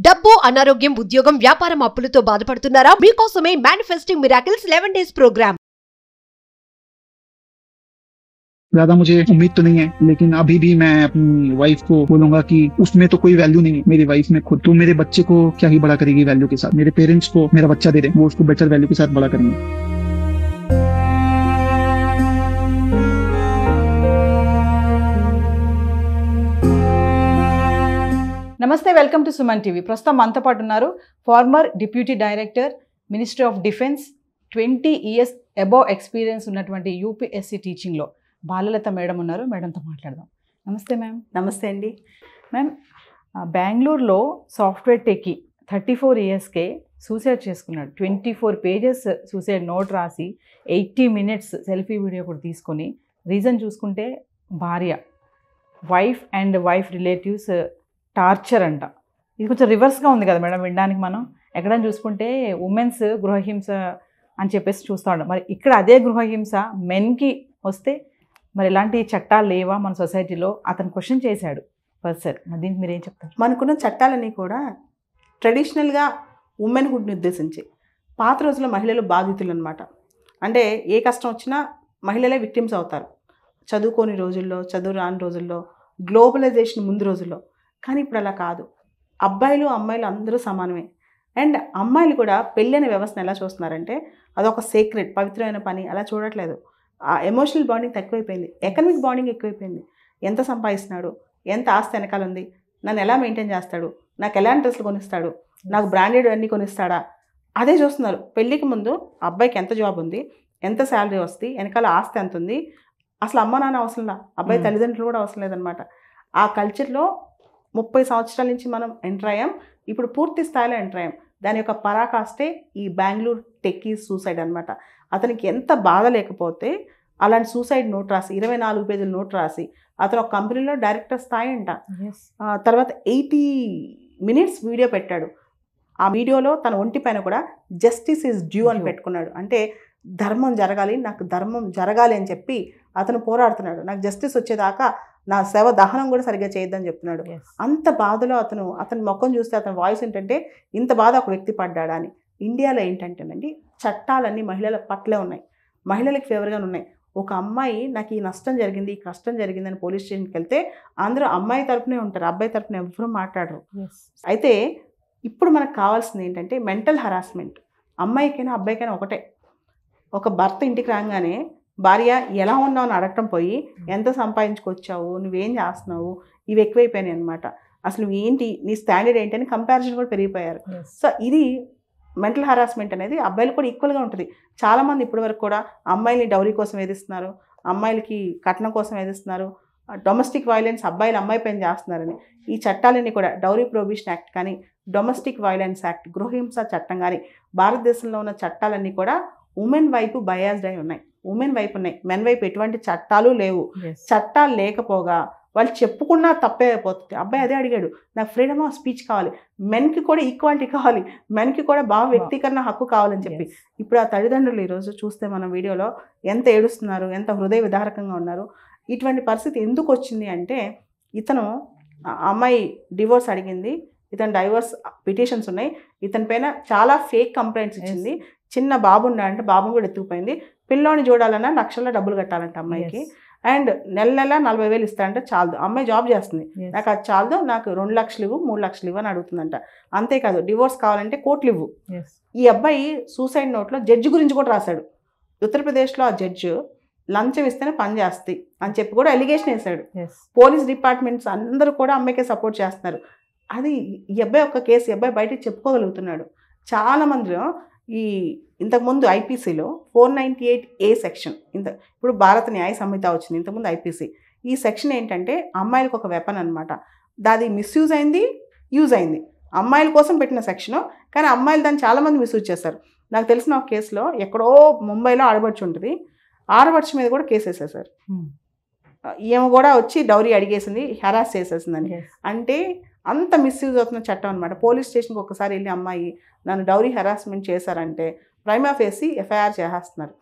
డబ్బు, అనారోగ్యం, ఉద్యోగం, వ్యాపారం, అప్పులతో బాధపడుతున్నారా? మీకోసమే మేనిఫెస్టింగ్ మిరాకిల్స్ 11 days प्रोग्राम। ज्यादा मुझे उम्मीद तो नहीं है, लेकिन अभी भी मैं अपनी वाइफ को बोलूंगा कि उसमें तो कोई वैल्यू नहीं है, मेरी वाइफ में खुद। तो मेरे बच्चे को क्या ही बड़ा करेगी वैल्यू के साथ, मेरे पेरेंट्स को मेरा बच्चा दे दे, वो उसको बेटर वैल्यू के साथ बड़ा करेंगे। నమస్తే, వెల్కమ్ టు సుమన్ టీవీ। ప్రస్తుతం మనతో పాటు ఉన్నారు former deputy director, ministry of defence, 20 years above experience ఉన్నటువంటి యూపీఎస్సీ టీచింగ్లో బాలలత మేడం ఉన్నారు. మేడంతో మాట్లాడదాం. నమస్తే మ్యామ్. నమస్తే అండి. మ్యామ్, బెంగళూరులో సాఫ్ట్వేర్ టెక్కి 34 yearsకే సూసైడ్ చేసుకున్నాడు. 24 pages సూసైడ్ నోట్ రాసి 80 minutes సెల్ఫీ వీడియో కూడా తీసుకొని, రీజన్ చూసుకుంటే భార్య, వైఫ్ రిలేటివ్స్ టార్చర్ అంట. ఇది కొంచెం రివర్స్గా ఉంది కదా మేడం వినడానికి. మనం ఎక్కడైనా చూసుకుంటే ఉమెన్స్ గృహహింస అని చెప్పేసి చూస్తూ ఉంటాం. మరి ఇక్కడ అదే గృహహింస మెన్కి వస్తే మరి ఇలాంటి చట్టాలు లేవా మన సొసైటీలో? అతను క్వశ్చన్ చేశాడు పర్సన్. మరి దీనికి మీరు ఏం చెప్తారు? మనకున్న చట్టాలన్నీ కూడా ట్రెడిషనల్గా ఉమెన్ హుడ్ని ఉద్దేశించి, పాత రోజుల్లో మహిళలు బాధితులు అనమాట. అంటే ఏ కష్టం వచ్చినా మహిళలే విక్టిమ్స్ అవుతారు. చదువుకోని రోజుల్లో, చదువు రాని రోజుల్లో, గ్లోబలైజేషన్ ముందు రోజుల్లో. కానీ ఇప్పుడు అలా కాదు. అబ్బాయిలు అమ్మాయిలు అందరూ సమానమే. అండ్ అమ్మాయిలు కూడా పెళ్ళి అనే వ్యవస్థను ఎలా చూస్తున్నారంటే అదొక సీక్రెట్, పవిత్రమైన పని అలా చూడట్లేదు. ఆ ఎమోషనల్ బాండింగ్ తక్కువైపోయింది, ఎకనామిక్ బాండింగ్ ఎక్కువైపోయింది. ఎంత సంపాదిస్తున్నాడు, ఎంత ఆస్తి వెనకాల ఉంది, నన్ను ఎలా మెయింటైన్ చేస్తాడు, నాకు ఎలాంటి డ్రెస్సులు కొనిస్తాడు, నాకు బ్రాండెడ్ అన్నీ కొనిస్తాడా, అదే చూస్తున్నారు. పెళ్ళికి ముందు అబ్బాయికి ఎంత జాబ్ ఉంది, ఎంత శాలరీ వస్తుంది, వెనకాల ఆస్తి ఎంత ఉంది, అసలు అమ్మ నాన్న అవసరం లేదు, అబ్బాయి తల్లిదండ్రులు కూడా అవసరం లేదనమాట. ఆ కల్చర్లో 30 సంవత్సరాల నుంచి మనం ఎంటర్ అయ్యాం. ఇప్పుడు పూర్తి స్థాయిలో ఎంటర్ అయ్యాం. దాని యొక్క పరాకాష్టే ఈ బెంగళూరు టెక్కీ సూసైడ్ అనమాట. అతనికి ఎంత బాధ లేకపోతే అలాంటి సూసైడ్ నోట్ రాసి 24 pages నోట్ రాసి, అతను ఒక కంపెనీలో డైరెక్టర్ స్థాయి అంట. తర్వాత 80 minutes వీడియో పెట్టాడు. ఆ వీడియోలో తన ఒంటి పైన కూడా జస్టిస్ ఈజ్ డ్యూ అని పెట్టుకున్నాడు. అంటే ధర్మం జరగాలి, నాకు ధర్మం జరగాలి అని చెప్పి అతను పోరాడుతున్నాడు. నాకు జస్టిస్ వచ్చేదాకా నా శవ దహనం కూడా సరిగ్గా చేయొద్దని చెప్తున్నాడు. అంత బాధలో అతని ముఖం చూస్తే, అతని వాయిస్ ఏంటంటే ఇంత బాధ ఒక వ్యక్తి పడ్డాడా అని. ఇండియాలో ఏంటంటేనండి, చట్టాలన్నీ మహిళల పట్లే ఉన్నాయి, మహిళలకు ఫేవర్గానే ఉన్నాయి. ఒక అమ్మాయి నాకు ఈ నష్టం జరిగింది, ఈ కష్టం జరిగిందని పోలీస్ స్టేషన్కి వెళ్తే అందరూ అమ్మాయి తరపునే ఉంటారు, అబ్బాయి తరపున ఎవరూ మాట్లాడరు. అయితే ఇప్పుడు మనకు కావాల్సింది ఏంటంటే మెంటల్ హరాస్మెంట్. అమ్మాయికైనా అబ్బాయికైనా ఒకటే. ఒక భర్త ఇంటికి రాగానే భార్య ఎలా ఉన్నావు అని అడగటం పోయి ఎంత సంపాదించుకొచ్చావు, నువ్వేం చేస్తున్నావు, ఇవి ఎక్కువైపోయినాయి అనమాట. అసలు ఏంటి నీ స్టాండర్డ్ ఏంటి అని కంపారిజన్ కూడా పెరిగిపోయారు. సో ఇది మెంటల్ హరాస్మెంట్ అనేది అబ్బాయిలు కూడా ఈక్వల్గా ఉంటుంది. చాలామంది ఇప్పటి వరకు కూడా అమ్మాయిని డౌరీ కోసం వేధిస్తున్నారు, అమ్మాయిలకి కట్నం కోసం వేధిస్తున్నారు, డొమెస్టిక్ వైలెన్స్ అబ్బాయిలు అమ్మాయి పైన చేస్తున్నారని. ఈ చట్టాలన్నీ కూడా డౌరీ ప్రొహిబిషన్ యాక్ట్ కానీ, డొమెస్టిక్ వైలెన్స్ యాక్ట్, గృహహింస చట్టం కానీ, భారతదేశంలో ఉన్న చట్టాలన్నీ కూడా ఉమెన్ వైపు బయాస్డ్ అయి ఉన్నాయి. ఉమెన్ వైపు ఉన్నాయి, మెన్ వైపు ఎటువంటి చట్టాలు లేవు. చట్టాలు లేకపోగా వాళ్ళు చెప్పుకున్నా తప్పే అయిపోతుంది. అబ్బాయి అదే అడిగాడు, నాకు ఫ్రీడమ్ ఆఫ్ స్పీచ్ కావాలి, మెన్కి కూడా ఈక్వాలిటీ కావాలి, మెన్కి కూడా భావ వ్యక్తీకరణ హక్కు కావాలని చెప్పి. ఇప్పుడు ఆ తల్లిదండ్రులు ఈరోజు చూస్తే మనం వీడియోలో ఎంత ఏడుస్తున్నారు, ఎంత హృదయ విదారకంగా ఉన్నారు. ఇటువంటి పరిస్థితి ఎందుకు వచ్చింది అంటే, ఇతను అమ్మాయి డివోర్స్ అడిగింది, ఇతను డైవర్స్ పిటిషన్స్ ఉన్నాయి, ఇతని పైన చాలా ఫేక్ కంప్లైంట్స్ ఇచ్చింది. చిన్న బాబు ఉన్నాడంటే బాబుని కూడా ఎత్తుకుపోయింది. పిల్లోని చూడాలన్నా లక్షల్లో డబ్బులు కట్టాలంట అమ్మాయికి. అండ్ నెల 40,000 ఇస్తాడంటే చాలదు. అమ్మాయి జాబ్ చేస్తుంది, నాకు అది చాలదు, నాకు 2 లక్షలు ఇవ్వు, 3 లక్షలు ఇవ్వు అని అడుగుతుందంట. అంతేకాదు డివోర్స్ కావాలంటే కోట్లు ఇవ్వు. ఈ అబ్బాయి సూసైడ్ నోట్లో జడ్జి గురించి కూడా రాశాడు. ఉత్తరప్రదేశ్లో ఆ జడ్జి లంచం ఇస్తేనే పని చేస్తాయి అని చెప్పి కూడా ఎలిగేషన్ వేశాడు. పోలీస్ డిపార్ట్మెంట్స్ అందరూ కూడా అమ్మాయికే సపోర్ట్ చేస్తున్నారు. అది ఈ అబ్బాయి ఒక కేసు, ఈ అబ్బాయి బయటకు చెప్పుకోగలుగుతున్నాడు. చాలామందిలో ఈ ఇంతకుముందు ఐపీసీలో 498A సెక్షన్, ఇప్పుడు భారత న్యాయ సంహిత వచ్చింది, ఇంతకుముందు ఐపీసీ. ఈ సెక్షన్ ఏంటంటే అమ్మాయిలకు ఒక వెపన్ అనమాట. దాది మిస్యూజ్ అయింది, యూజ్ అయింది. అమ్మాయిల కోసం పెట్టిన సెక్షను, కానీ అమ్మాయిలు దాన్ని చాలామంది మిస్యూజ్ చేశారు. నాకు తెలిసిన ఒక కేసులో ఎక్కడో ముంబైలో ఆడబడుచు ఉంటుంది, ఆడబడుచు మీద కూడా కేసు వేసేసారు. ఈమె కూడా వచ్చి డౌరీ అడిగేసింది, హెరాస్ చేసేసిందని. అంటే అంత మిస్యూజ్ అవుతున్న చట్టం అనమాట. పోలీస్ స్టేషన్కి ఒకసారి వెళ్ళి అమ్మాయి నన్ను డౌరీ హెరాస్మెంట్ చేశారంటే ప్రైమా ఫేసి ఎఫ్ఐఆర్ చేసేస్తున్నారు.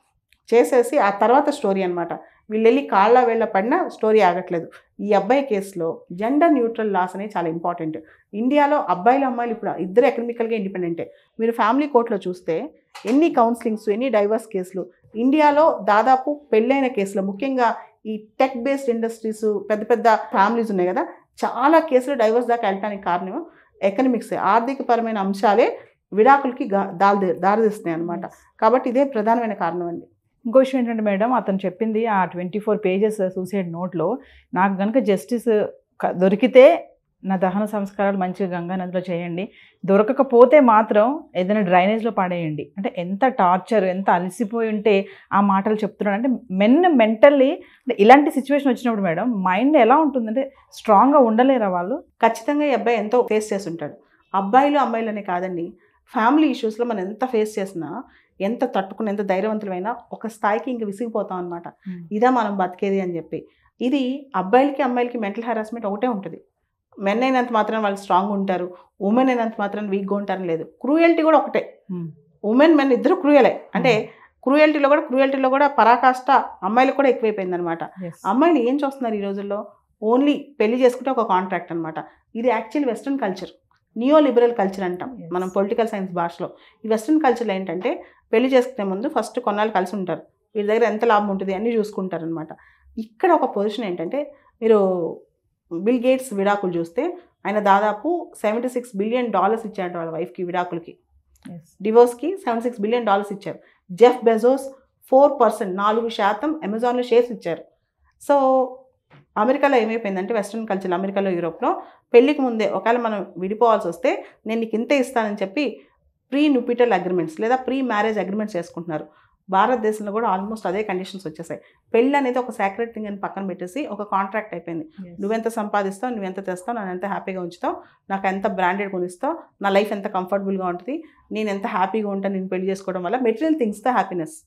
చేసేసి ఆ తర్వాత స్టోరీ అనమాట. వీళ్ళు వెళ్ళి కాళ్ళ వేళ్ళ పడినా స్టోరీ ఆగట్లేదు. ఈ అబ్బాయి కేసులో జెండర్ న్యూట్రల్ లాస్ అనేవి చాలా ఇంపార్టెంట్. ఇండియాలో అబ్బాయిలు అమ్మాయిలు ఇప్పుడు ఇద్దరు ఎకనమికల్గా ఇండిపెండెంటే. మీరు ఫ్యామిలీ కోర్టులో చూస్తే ఎన్ని కౌన్సిలింగ్స్, ఎన్ని డైవర్స్ కేసులు ఇండియాలో దాదాపు పెళ్ళైన కేసులు, ముఖ్యంగా ఈ టెక్ బేస్డ్ ఇండస్ట్రీస్, పెద్ద పెద్ద ఫ్యామిలీస్ ఉన్నాయి కదా, చాలా కేసులు డైవర్స్ దాకా వెళ్ళడానికి కారణం ఎకనమిక్సే, ఆర్థికపరమైన అంశాలే విడాకులకి దారితీస్తున్నాయి అనమాట. కాబట్టి ఇదే ప్రధానమైన కారణం అండి. ఇంకో విషయం ఏంటంటే మేడం, అతను చెప్పింది ఆ 24 పేజెస్ సూసైడ్ నోట్లో, నాకు కనుక జస్టిస్ దొరికితే నా దహన సంస్కారాలు మంచిగా గంగా నదిలో చేయండి, దొరకకపోతే మాత్రం ఏదైనా డ్రైనేజ్లో పడేయండి. అంటే ఎంత టార్చర్, ఎంత అలసిపోయి ఉంటే ఆ మాటలు చెప్తున్నాడు. అంటే మెంటల్లీ అంటే ఇలాంటి సిచ్యువేషన్ వచ్చినప్పుడు మేడం మైండ్ ఎలా ఉంటుందంటే స్ట్రాంగ్గా ఉండలేరా వాళ్ళు? ఖచ్చితంగా ఈ అబ్బాయి ఎంతో ఫేస్ చేసి ఉంటాడు. అబ్బాయిలు అమ్మాయిలనే కాదండి, ఫ్యామిలీ ఇష్యూస్లో మనం ఎంత ఫేస్ చేసినా, ఎంత తట్టుకుని, ఎంత ధైర్యవంతులమైనా ఒక స్థాయికి ఇంక విసిగిపోతాం అనమాట. ఇదా మనం బతికేది అని చెప్పి. ఇది అబ్బాయిలకి అమ్మాయిలకి మెంటల్ హెరాస్మెంట్ ఒకటే ఉంటుంది. మెన్ అయినంత మాత్రం వాళ్ళు స్ట్రాంగ్ ఉంటారు, ఉమెన్ అయినంత మాత్రం వీక్గా ఉంటారని లేదు. క్రూయల్టీ కూడా ఒకటే. ఉమెన్ మెన్ ఇద్దరు క్రూయలే. అంటే క్రూయల్టీలో కూడా పరాకాష్ట అమ్మాయిలకు కూడా ఎక్కువైపోయింది అనమాట. అమ్మాయిలు ఏం చూస్తున్నారు ఈ రోజుల్లో? ఓన్లీ పెళ్లి చేసుకుంటే ఒక కాంట్రాక్ట్ అనమాట. ఇది actual western culture, neo liberal culture అంటాం మనం పొలిటికల్ సైన్స్ భాషలో. ఈ వెస్ట్రన్ కల్చర్లో ఏంటంటే పెళ్లి చేసుకునే ముందు ఫస్ట్ కొన్నాళ్ళు కలిసి ఉంటారు, వీరి దగ్గర ఎంత లాభం ఉంటుంది అన్నీ చూసుకుంటారు అనమాట. ఇక్కడ ఒక పొజిషన్ ఏంటంటే, మీరు బిల్ గేట్స్ విడాకులు చూస్తే ఆయన దాదాపు $76 బిలియన్ ఇచ్చాడు వాళ్ళ వైఫ్కి విడాకులకి, డివోర్స్కి $76 బిలియన్ ఇచ్చారు. జెఫ్ బెజోస్ 4%, 4% అమెజాన్లో షేర్స్ ఇచ్చారు. సో అమెరికాలో ఏమైపోయిందంటే, వెస్ట్రన్ కల్చర్ అమెరికాలో, యూరోప్లో పెళ్లికి ముందే ఒకవేళ మనం విడిపోవాల్సి వస్తే నేను నీకు ఇంతే ఇస్తానని చెప్పి ప్రీ న్యూపిటల్ అగ్రిమెంట్స్ లేదా ప్రీ మ్యారేజ్ అగ్రిమెంట్స్ చేసుకుంటున్నారు. భారతదేశంలో కూడా ఆల్మోస్ట్ అదే కండిషన్స్ వచ్చేసాయి. పెళ్ళి అనేది ఒక సాక్రెడ్ థింగ్ అని పక్కన పెట్టేసి ఒక కాంట్రాక్ట్ అయిపోయింది. నువ్వెంత సంపాదిస్తావు, నువ్వెంత తెస్తావు, నన్ను ఎంత హ్యాపీగా ఉంచుతావు, నాకు ఎంత బ్రాండెడ్ కొనిస్తావు, నా లైఫ్ ఎంత కంఫర్టబుల్గా ఉంటుంది, నేను ఎంత హ్యాపీగా ఉంటాను నేను పెళ్లి చేసుకోవడం వల్ల. మెటీరియల్ థింగ్స్తో హ్యాపీనెస్.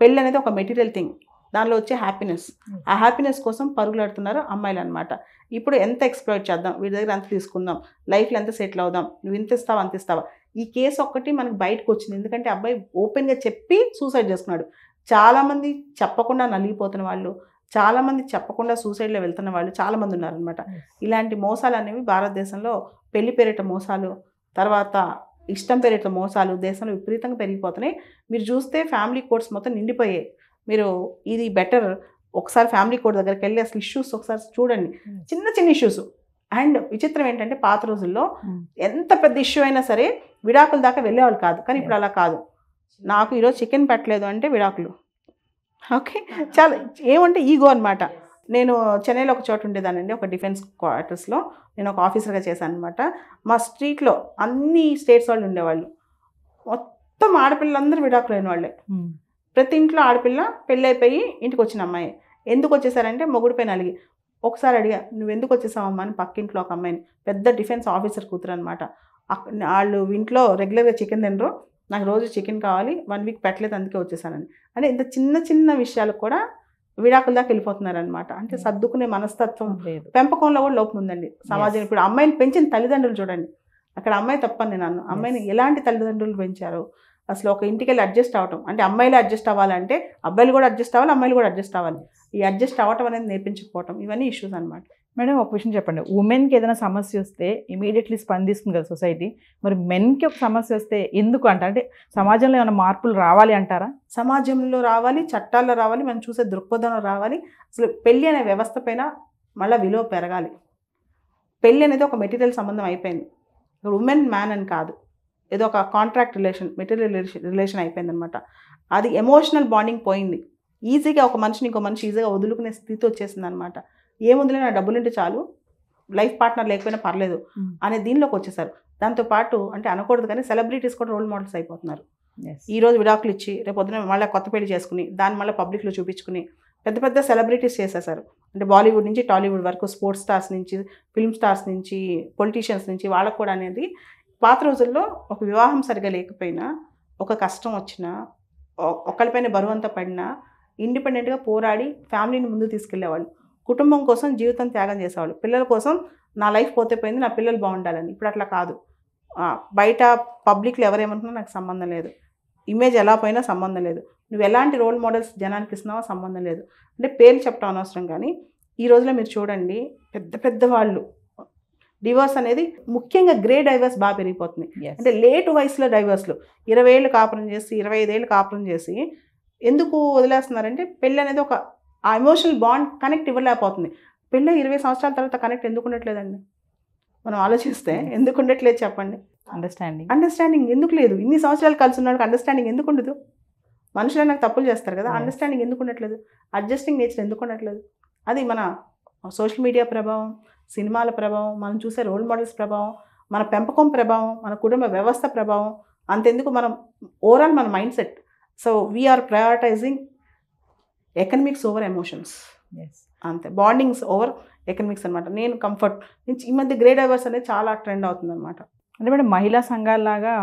పెళ్ళి అనేది ఒక మెటీరియల్ థింగ్, దానిలో వచ్చే హ్యాపీనెస్. ఆ హ్యాపీనెస్ కోసం పరుగులాడుతున్నారు అమ్మాయిలు అనమాట. ఇప్పుడు ఎంత ఎక్స్ప్లోర్ చేద్దాం, వీడి దగ్గర ఎంత తీసుకుందాం, లైఫ్లో ఎంత సెటిల్ అవుదాం, నువ్వు ఇంత ఇస్తావా అంత ఇస్తావా. ఈ కేసు ఒక్కటి మనకు బయటకు వచ్చింది ఎందుకంటే అబ్బాయి ఓపెన్గా చెప్పి సూసైడ్ చేసుకున్నాడు. చాలామంది చెప్పకుండా నలిగిపోతున్న వాళ్ళు, చాలామంది చెప్పకుండా సూసైడ్లో వెళ్తున్న వాళ్ళు చాలామంది ఉన్నారనమాట. ఇలాంటి మోసాలు అనేవి భారతదేశంలో పెళ్లి పేరిట మోసాలు, తర్వాత ఇష్టం పేరిట మోసాలు దేశంలో విపరీతంగా పెరిగిపోతున్నాయి. మీరు చూస్తే ఫ్యామిలీ కోర్ట్స్ మొత్తం నిండిపోయాయి. మీరు ఇది బెటర్ ఒకసారి ఫ్యామిలీ కోర్ట్ దగ్గరికి వెళ్ళి అసలు ఇష్యూస్ ఒకసారి చూడండి, చిన్న చిన్న ఇష్యూస్. అండ్ విచిత్రం ఏంటంటే పాత రోజుల్లో ఎంత పెద్ద ఇష్యూ అయినా సరే విడాకుల దాకా వెళ్ళేవాళ్ళు కాదు, కానీ ఇప్పుడు అలా కాదు. నాకు ఈరోజు చికెన్ పెట్టలేదు అంటే విడాకులు. ఓకే, చాలా ఏమంటే ఈగో అనమాట. నేను చెన్నైలో ఒక చోట ఉండేదానండి, ఒక డిఫెన్స్ క్వార్టర్స్లో నేను ఒక ఆఫీసర్గా చేశాను అనమాట. మా స్ట్రీట్లో అన్ని స్టేట్స్ వాళ్ళు ఉండేవాళ్ళు, మొత్తం ఆడపిల్లలందరూ విడాకులు అయిన వాళ్ళే. ప్రతి ఇంట్లో ఆడపిల్ల పెళ్ళైపోయి ఇంటికి వచ్చిన అమ్మాయి. ఎందుకు వచ్చేసారంటే మొగుడిపైన అలిగి. ఒకసారి అడిగా, నువ్వు ఎందుకు వచ్చేసావమ్మా అని పక్కింట్లో ఒక అమ్మాయిని, పెద్ద డిఫెన్స్ ఆఫీసర్ కూతురు అనమాట. వాళ్ళు ఇంట్లో రెగ్యులర్గా చికెన్ తినరు, నాకు రోజు చికెన్ కావాలి, 1 వీక్ పెట్టలేదు అందుకే వచ్చేసానని. అంటే ఇంత చిన్న చిన్న విషయాలకు కూడా విడాకుల దాకా వెళ్ళిపోతున్నారనమాట. అంటే సర్దుకునే మనస్తత్వం, పెంపకంలో కూడా లోపం ఉందండి సమాజం. ఇప్పుడు అమ్మాయిని పెంచిన తల్లిదండ్రులు చూడండి, అక్కడ అమ్మాయి తప్పని నేను అన్నాను. అమ్మాయిని ఎలాంటి తల్లిదండ్రులు పెంచారు, అసలు ఒక ఇంటికి వెళ్ళి అడ్జస్ట్ అవ్వటం అంటే, అమ్మాయిలు అడ్జస్ట్ అవ్వాలంటే అబ్బాయిలు కూడా అడ్జస్ట్ అవ్వాలి, అమ్మాయిలు కూడా అడ్జస్ట్ అవ్వాలి. ఈ అడ్జస్ట్ అవ్వటం అనేది నేర్పించకపోవటం, ఇవన్నీ ఇష్యూస్ అనమాట. మేడం ఒక విషయం చెప్పండి, ఉమెన్కి ఏదైనా సమస్య వస్తే ఇమీడియట్లీ స్పందిస్తుంది కదా సొసైటీ, మరి మెన్కి ఒక సమస్య వస్తే ఎందుకు అంటే సమాజంలో ఏమైనా మార్పులు రావాలి అంటారా? సమాజంలో రావాలి, చట్టాల్లో రావాలి, మనం చూసే దృక్పథంలో రావాలి. అసలు పెళ్ళి అనే వ్యవస్థ పైన మళ్ళీ విలువ పెరగాలి. పెళ్ళి అనేది ఒక మెటీరియల్ సంబంధం అయిపోయింది. ఇప్పుడు ఉమెన్ మ్యాన్ అని కాదు, ఏదో ఒక కాంట్రాక్ట్ రిలేషన్, మెటీరియల్ రిలేషన్ అయిపోయిందనమాట. అది ఎమోషనల్ బాండింగ్ పోయింది. ఈజీగా ఒక మనిషిని ఇంకో మనిషి ఈజీగా వదులుకునే స్థితి వచ్చేసింది అనమాట. ఏముందిలే నా డబ్బులుంటే చాలు, లైఫ్ పార్ట్నర్ లేకపోయినా పర్లేదు అనే దీనిలోకి వచ్చేసారు. దాంతోపాటు అంటే అనకూడదు కానీ సెలబ్రిటీస్ కూడా రోల్ మోడల్స్ అయిపోతున్నారు. ఈరోజు విడాకులు ఇచ్చి రేపు పొద్దున మళ్ళీ కొత్త పెళ్లి చేసుకుని దాన్ని మళ్ళీ పబ్లిక్లో చూపించుకుని పెద్ద పెద్ద సెలబ్రిటీస్ చేసేసారు. అంటే బాలీవుడ్ నుంచి టాలీవుడ్ వరకు, స్పోర్ట్స్ స్టార్స్ నుంచి, ఫిల్మ్ స్టార్స్ నుంచి, పొలిటీషియన్స్ నుంచి, వాళ్ళకు కూడా అనేది. పాత రోజుల్లో ఒక వివాహం సరిగా లేకపోయినా, ఒక కష్టం వచ్చినా, ఒకరిపైన బరువంతా పడినా ఇండిపెండెంట్గా పోరాడి ఫ్యామిలీని ముందుకు తీసుకెళ్లేవాళ్ళు. కుటుంబం కోసం జీవితం త్యాగం చేసేవాళ్ళు. పిల్లల కోసం నా లైఫ్ పోతే పోయింది, నా పిల్లలు బాగుండాలని. ఇప్పుడు అట్లా కాదు. బయట పబ్లిక్లో ఎవరేమనుకున్నా నాకు సంబంధం లేదు, ఇమేజ్ ఎలా పోయినా సంబంధం లేదు, నువ్వు ఎలాంటి రోల్ మోడల్స్ జనానికి ఇస్తున్నావో సంబంధం లేదు. అంటే పేర్లు చెప్పడం అనవసరం, కానీ ఈ రోజులో మీరు చూడండి పెద్ద పెద్ద వాళ్ళు డివోర్స్ అనేది ముఖ్యంగా గ్రే డైవర్స్ బాగా పెరిగిపోతుంది. అంటే లేట్ వయసులో డైవర్స్లు 20 ఏళ్ళు కాపురం చేసి 25 ఏళ్ళు కాపురం చేసి ఎందుకు వదిలేస్తున్నారంటే పెళ్ళి అనేది ఒక ఆ ఎమోషనల్ బాండ్ కనెక్ట్ ఇవ్వలేకపోతుంది. పెళ్ళి 20 సంవత్సరాల తర్వాత కనెక్ట్ ఎందుకు ఉండట్లేదండి? మనం ఆలోచిస్తే ఎందుకు ఉండట్లేదు చెప్పండి? అండర్స్టాండింగ్ ఎందుకు లేదు? ఇన్ని సంవత్సరాలు కలిసి ఉన్నాడు అండర్స్టాండింగ్ ఎందుకు ఉండదు? మనుషులు నాకు తప్పులు చేస్తారు కదా, అండర్స్టాండింగ్ ఎందుకు ఉండట్లేదు? అడ్జస్టింగ్ నేచర్ ఎందుకు ఉండట్లేదు? అది మన సోషల్ మీడియా ప్రభావం, సినిమాల ప్రభావం, మనం చూసే రోల్ మోడల్స్ ప్రభావం, మన పెంపకం ప్రభావం, మన కుటుంబ వ్యవస్థ ప్రభావం, అంతెందుకు మనం ఓవరాల్ మన mindset. So we are prioritising economics over emotions, అంతే. బాండింగ్స్ ఓవర్ ఎకనమిక్స్ అనమాట. నేను కంఫర్ట్ నుంచి ఈ మధ్య గ్రే డైవర్స్ అనేది చాలా ట్రెండ్ అవుతుంది అనమాట. అంటే మేడం మహిళా సంఘాలలాగా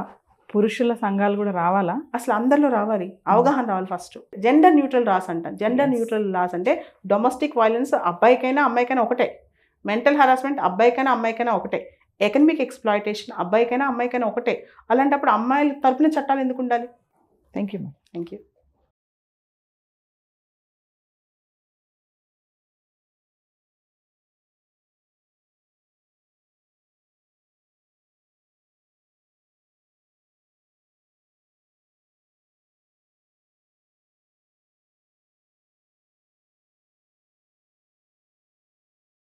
పురుషుల సంఘాలు కూడా రావాలా? అసలు అందరిలో రావాలి, అవగాహన రావాలి. ఫస్ట్ జెండర్ న్యూట్రల్ రాస్ అంట. జెండర్ న్యూట్రల్ రాస్ అంటే డొమెస్టిక్ వైలెన్స్ అబ్బాయికైనా అమ్మాయికైనా ఒకటే, మెంటల్ హరాస్మెంట్ అబ్బాయికైనా అమ్మాయికైనా ఒకటే, ఎకనమిక్ ఎక్స్ప్లాయిటేషన్ అబ్బాయికైనా అమ్మాయికైనా ఒకటే. అలాంటప్పుడు అమ్మాయిల తరపున చట్టాలు ఎందుకు ఉండాలి? Thank you. Thank you.